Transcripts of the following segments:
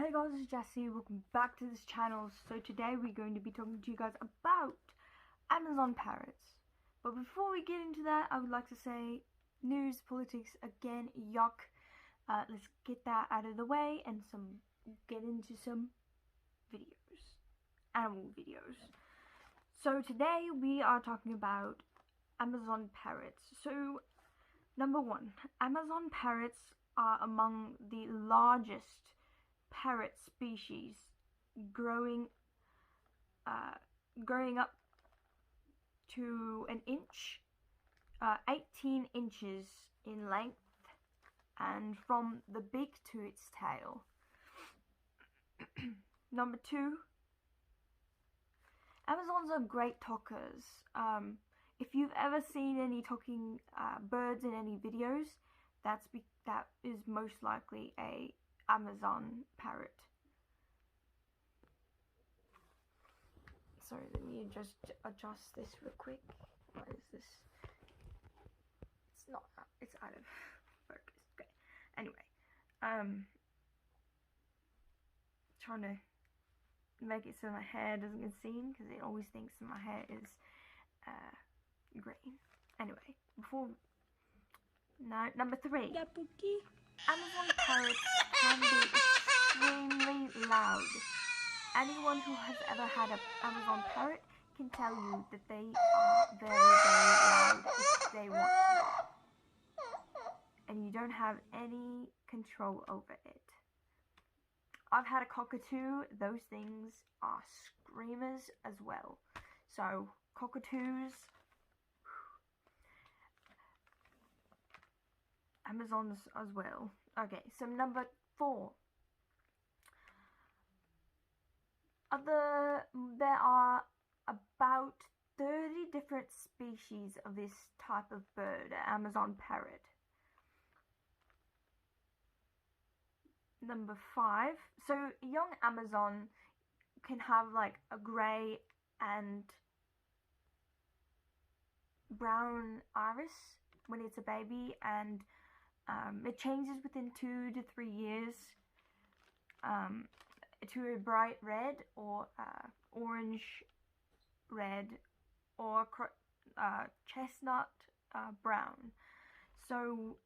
Hey guys, it's Jesse. Welcome back to this channel. So today we're going to be talking to you guys about Amazon parrots. But before we get into that, I would like to say news, politics, again, yuck. Let's get that out of the way and get into some videos, animal videos. So today we are talking about Amazon parrots. So number one, Amazon parrots are among the largest parrot species, growing up to an inch, 18 inches in length, and from the beak to its tail. Number two, Amazons are great talkers. If you've ever seen any talking birds in any videos, that is most likely a Amazon parrot. Sorry, let me just adjust this real quick. What is this? It's out of focus. Okay. Anyway, trying to make it so my hair doesn't get seen because it always thinks that my hair is green. Anyway, number three. Amazon parrots can be extremely loud. Anyone who has ever had an Amazon parrot can tell you that they are very, very loud if they want to. And you don't have any control over it. I've had a cockatoo. Those things are screamers as well. So, cockatoos, Amazons as well. Okay, so number four. There are about 30 different species of this type of bird, Amazon parrot. Number five. So young Amazon can have like a grey and brown iris when it's a baby, and it changes within 2 to 3 years to a bright red or orange red or chestnut brown. So,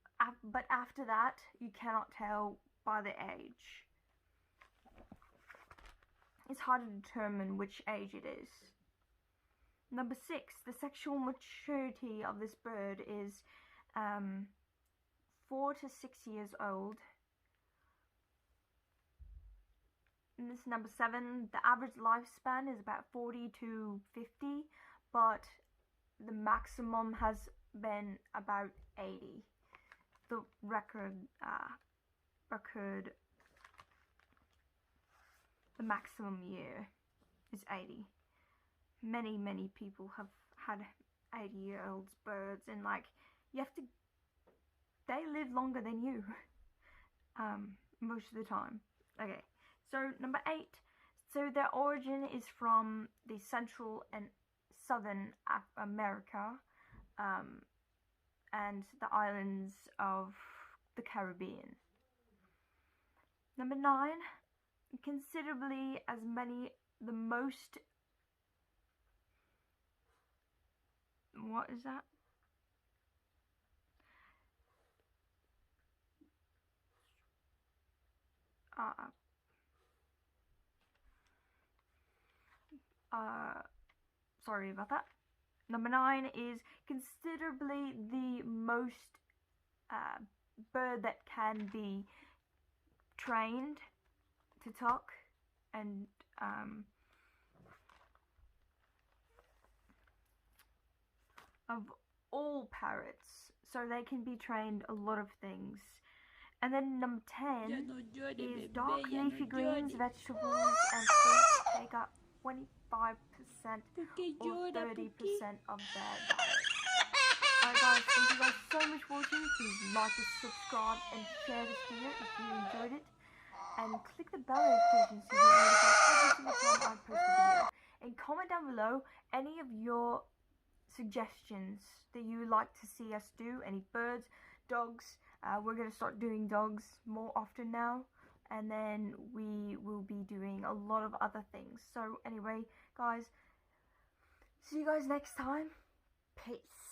but after that, you cannot tell by the age. It's hard to determine which age it is. Number six, the sexual maturity of this bird is 4 to 6 years old. And this is number seven. The average lifespan is about 40 to 50, but the maximum has been about 80. The the maximum year is 80. Many people have had 80-year-old birds, and like, they live longer than you, most of the time. Okay, so number eight. So their origin is from the Central and Southern America, and the islands of the Caribbean. Number nine. Considerably as many, the most, what is that? Sorry about that. Number nine is considerably the most bird that can be trained to talk, and of all parrots, so they can be trained a lot of things. And then number 10 is dark leafy greens, vegetables, and fruits take up 25% or 30% of their diet. Alright guys, thank you guys so much for watching. Please like and subscribe and share this video if you enjoyed it. And click the bell notification so you get notified every single time I post a video. And comment down below any of your suggestions that you would like to see us do. Any birds, dogs. We're going to start doing dogs more often now. and then we will be doing a lot of other things. So anyway, guys, see you guys next time. Peace.